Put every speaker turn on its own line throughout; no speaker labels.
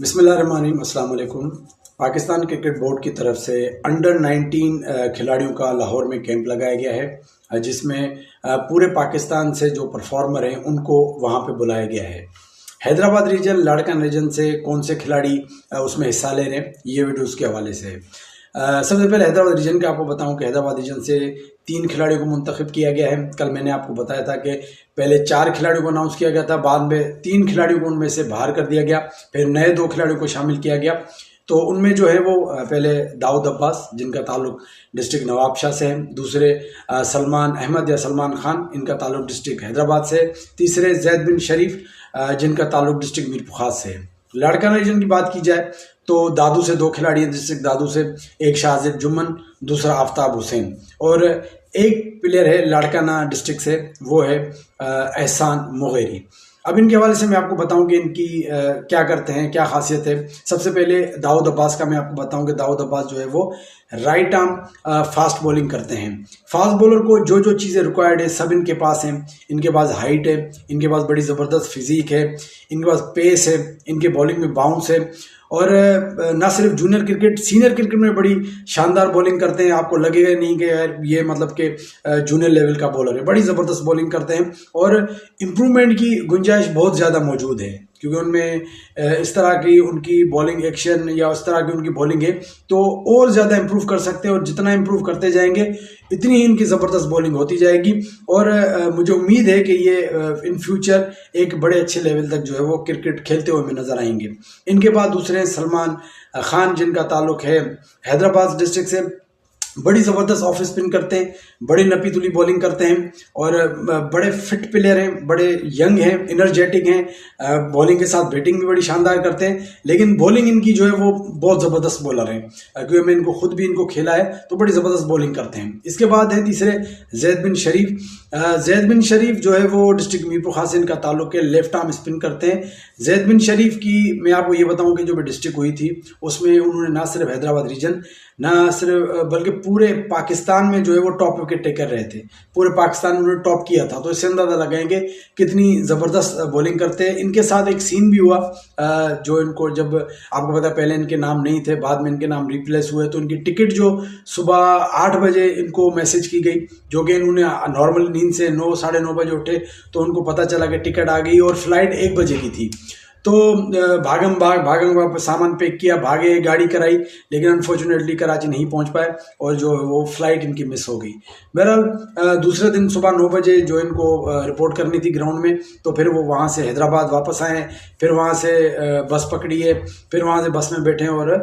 बिस्मिल्लाहिर्रहमानिर्रहीम, अस्सलाम वालेकुम। पाकिस्तान क्रिकेट बोर्ड की तरफ से अंडर 19 खिलाड़ियों का लाहौर में कैंप लगाया गया है, जिसमें पूरे पाकिस्तान से जो परफॉर्मर हैं उनको वहां पे बुलाया गया है। हैदराबाद रीजन, लाड़कान रीजन से कौन से खिलाड़ी उसमें हिस्सा ले रहे हैं, ये वीडियो उसके हवाले से है। सबसे पहले हैदराबाद रीजन का आपको बताऊं कि हैदराबाद रीजन से 3 खिलाड़ियों को मुंतखब किया गया है। कल मैंने आपको बताया था कि पहले 4 खिलाड़ियों को अनाउंस किया गया था, बाद में 3 खिलाड़ियों को उनमें से बाहर कर दिया गया, फिर नए 2 खिलाड़ियों को शामिल किया गया। तो उनमें जो है वो पहले दाऊद अब्बास, जिनका ताल्लुक डिस्ट्रिक्ट नवाबशाह से है। दूसरे सलमान अहमद या सलमान खान, इनका ताल्लुक डिस्ट्रिक्ट हैदराबाद से। तीसरे जैद बिन शरीफ, जिनका ताल्लुक डिस्ट्रिक्ट मीर फुखार से है। लाड़काना रीजन की बात की जाए तो दादू से 2 खिलाड़ी हैं डिस्ट्रिक्ट दादू से, एक शाहजेब जुम्मन, दूसरा आफ्ताब हुसैन, और एक प्लेयर है लाड़काना डिस्ट्रिक्ट से, वो है एहसान मुगेरी। अब इनके हवाले से मैं आपको बताऊं कि इनकी क्या करते हैं, क्या खासियत है। सबसे पहले दाऊद अब्बास का मैं आपको बताऊं कि दाऊद अब्बास जो है वो राइट आर्म फास्ट बॉलिंग करते हैं। फास्ट बॉलर को जो जो चीज़ें रिक्वायर्ड है सब इनके पास हैं। इनके पास हाइट है, इनके पास बड़ी ज़बरदस्त फिजिक है, इनके पास पेस है, इनके बॉलिंग में बाउंस है, और ना सिर्फ जूनियर क्रिकेट, सीनियर क्रिकेट में बड़ी शानदार बॉलिंग करते हैं। आपको लगेगा नहीं कि यार ये मतलब कि जूनियर लेवल का बॉलर है। बड़ी ज़बरदस्त बॉलिंग करते हैं और इम्प्रूवमेंट की गुंजाइश बहुत ज़्यादा मौजूद है, क्योंकि उनमें इस तरह की उनकी बॉलिंग एक्शन या उस तरह की उनकी बॉलिंग है तो और ज़्यादा इम्प्रूव कर सकते हैं। और जितना इम्प्रूव करते जाएंगे इतनी ही इनकी ज़बरदस्त बॉलिंग होती जाएगी। और मुझे उम्मीद है कि ये इन फ्यूचर एक बड़े अच्छे लेवल तक जो है वो क्रिकेट खेलते हुए हमें नजर आएंगे। इनके बाद दूसरे हैं सलमान खान, जिनका ताल्लुक है हैदराबाद डिस्ट्रिक्ट से। बड़ी ज़बरदस्त ऑफ स्पिन करते हैं, बड़ी नपी तुली बॉलिंग करते हैं और बड़े फिट प्लेयर हैं, बड़े यंग हैं, एनर्जेटिक हैं। बॉलिंग के साथ बैटिंग भी बड़ी शानदार करते हैं, लेकिन बॉलिंग इनकी जो है वो बहुत ज़बरदस्त बॉलर हैं, क्योंकि मैं इनको खुद भी इनको खेला है, तो बड़ी ज़बरदस्त बॉलिंग करते हैं। इसके बाद है तीसरे जैद बिन शरीफ। जैद बिन शरीफ जो है वो डिस्ट्रिक्ट मीरपुर खास से इनका ताल्लुक है, लेफ्ट आर्म स्पिन करते हैं। जैद बिन शरीफ की मैं आपको ये बताऊं कि जो भी डिस्ट्रिक्ट हुई थी उसमें उन्होंने ना सिर्फ हैदराबाद रीजन, ना सिर्फ बल्कि पूरे पाकिस्तान में जो है वो टॉप विकेट टेकर रहे थे। पूरे पाकिस्तान में उन्होंने टॉप किया था, तो इससे अंदाजा लगाएंगे कितनी ज़बरदस्त बॉलिंग करते हैं। इनके साथ एक सीन भी हुआ, जो इनको जब आपको पता पहले इनके नाम नहीं थे, बाद में इनके नाम रिप्लेस हुए, तो इनकी टिकट जो सुबह 8 बजे इनको मैसेज की गई, जो कि इन्होंने नॉर्मल नींद से 9 साढ़े 9 बजे उठे तो उनको पता चला कि टिकट आ गई और फ्लाइट 1 बजे की थी। तो भागम भाग सामान पैक किया, भागे, गाड़ी कराई, लेकिन अनफॉर्चुनेटली कराची नहीं पहुंच पाए और जो वो फ्लाइट इनकी मिस हो गई। बहरहाल दूसरे दिन सुबह 9 बजे जो इनको रिपोर्ट करनी थी ग्राउंड में, तो फिर वो वहाँ से हैदराबाद वापस आए, फिर वहाँ से बस पकड़ी है, फिर वहाँ से बस में बैठे और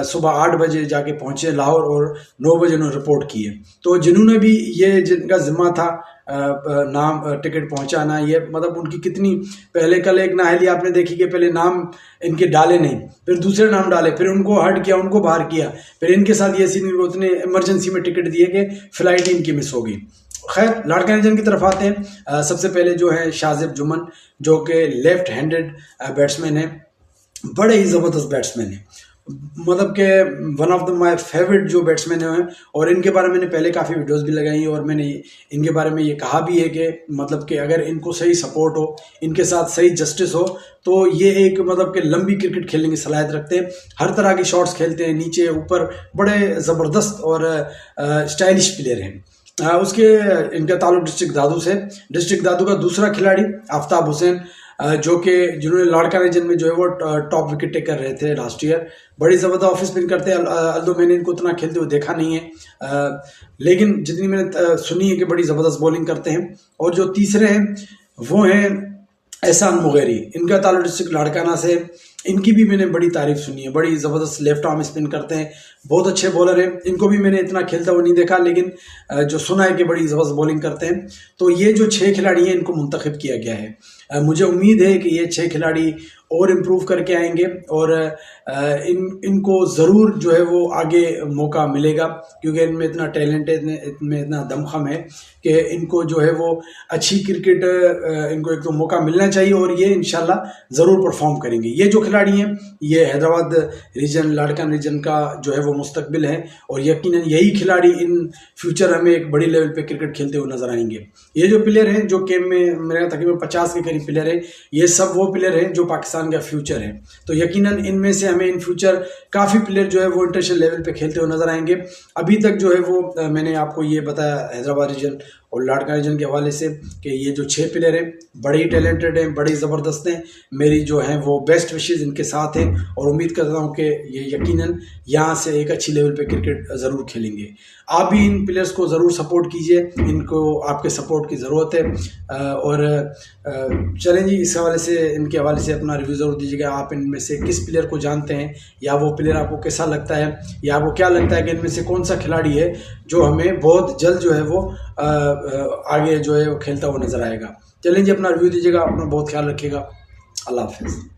सुबह 8 बजे जाके पहुँचे लाहौर और 9 बजे उन्होंने रिपोर्ट की है। तो जिन्होंने भी ये जिनका जिम्मा था नाम टिकट पहुंचाना, ये मतलब उनकी कितनी, पहले कल एक नाहली आपने देखी कि पहले नाम इनके डाले नहीं, फिर दूसरे नाम डाले, फिर उनको हट किया, उनको बाहर किया, फिर इनके साथ ये सीन, उतने इमरजेंसी में टिकट दिए कि फ्लाइट इनकी मिस हो गई। खैर लाड़काना रीजन की तरफ आते हैं। सबसे पहले जो है शाहजेब जुम्मन, जो कि लेफ्ट हैंडेड बैट्समैन है, बड़े ही ज़बरदस्त बैट्समैन है, मतलब कि one of the my favourite जो बैट्समैन हैं। और इनके बारे में मैंने पहले काफ़ी वीडियोस भी लगाई और मैंने इनके बारे में ये कहा भी है कि मतलब कि अगर इनको सही सपोर्ट हो, इनके साथ सही जस्टिस हो, तो ये एक मतलब कि लंबी क्रिकेट खेलने की सलाहियत रखते हैं। हर तरह के शॉट्स खेलते हैं, नीचे ऊपर, बड़े ज़बरदस्त और स्टाइलिश प्लेयर हैं। उसके इनका ताल्लुक डिस्ट्रिक्ट दादू से। डिस्ट्रिक्ट दादू का दूसरा खिलाड़ी आफ्ताब हुसैन, जो कि जिन्होंने लाड़काना रीजन में जो है वो टॉप विकेट टेकर रहे थे लास्ट ईयर। बड़ी ज़बरदस्त ऑफ स्पिन करते हैं, अल्दो मैंने इनको उतना खेलते हुए देखा नहीं है, लेकिन जितनी मैंने सुनी है कि बड़ी ज़बरदस्त बॉलिंग करते हैं। और जो तीसरे हैं वो हैं एहसान मुगेरी, इनका ताल्लुक डिस्ट्रिक्ट लाड़काना से। इनकी भी मैंने बड़ी तारीफ सुनी है, बड़ी ज़बरदस्त लेफ्ट आर्म स्पिन करते हैं, बहुत अच्छे बॉलर हैं। इनको भी मैंने इतना खेलता हुआ नहीं देखा, लेकिन जो सुना है कि बड़ी ज़बरदस्त बॉलिंग करते हैं। तो ये जो 6 खिलाड़ी हैं इनको मुंतखब किया गया है। मुझे उम्मीद है कि ये 6 खिलाड़ी और इम्प्रूव करके आएंगे और इनको ज़रूर जो है वो आगे मौका मिलेगा, क्योंकि इनमें इतना टैलेंट है, इनमें इतना दमखम है कि इनको जो है वो अच्छी क्रिकेट, इनको एक तो मौका मिलना चाहिए और ये इंशाल्लाह ज़रूर परफॉर्म करेंगे। ये जो खिलाड़ी हैं, ये हैदराबाद रीजन, लाड़कान रीजन का जो है वो मुस्तकबिल है और यकीनन यही खिलाड़ी इन फ्यूचर हमें एक बड़ी लेवल पे क्रिकेट खेलते हुए नजर आएंगे। ये जो प्लेयर हैं जो कैंप में मेरा तकरीबन 50 के करीब प्लेयर है, ये सब वो प्लेयर हैं जो पाकिस्तान का फ्यूचर है। तो यकीनन इनमें से हमें इन फ्यूचर काफ़ी प्लेयर जो है वो इंटरनेशनल लेवल पे खेलते हुए नजर आएंगे। अभी तक जो है वो मैंने आपको ये बताया हैदराबाद रीजन और लाड़कान रीजन के हवाले से कि ये जो 6 प्लेयर हैं बड़े ही टैलेंटेड हैं, बड़े ही ज़बरदस्त हैं। मेरी जो है वो बेस्ट विशेज़ इनके साथ हैं और उम्मीद करता हूँ कि ये यकीनन यहाँ से एक अच्छी लेवल पे क्रिकेट ज़रूर खेलेंगे। आप भी इन प्लेयर्स को ज़रूर सपोर्ट कीजिए, इनको आपके सपोर्ट की ज़रूरत है। और चलें जी, इस हवाले से इनके हवाले से अपना रिव्यू ज़रूर दीजिएगा। आप इनमें से किस प्लेयर को जानते हैं या वो प्लेयर आपको कैसा लगता है, या आपको क्या लगता है कि इनमें से कौन सा खिलाड़ी है जो हमें बहुत जल्द जो है वो आगे जो है वो खेलता हुआ नजर आएगा। चलें जी, अपना रिव्यू दीजिएगा, अपना बहुत ख्याल रखिएगा। अल्लाह हाफिज़।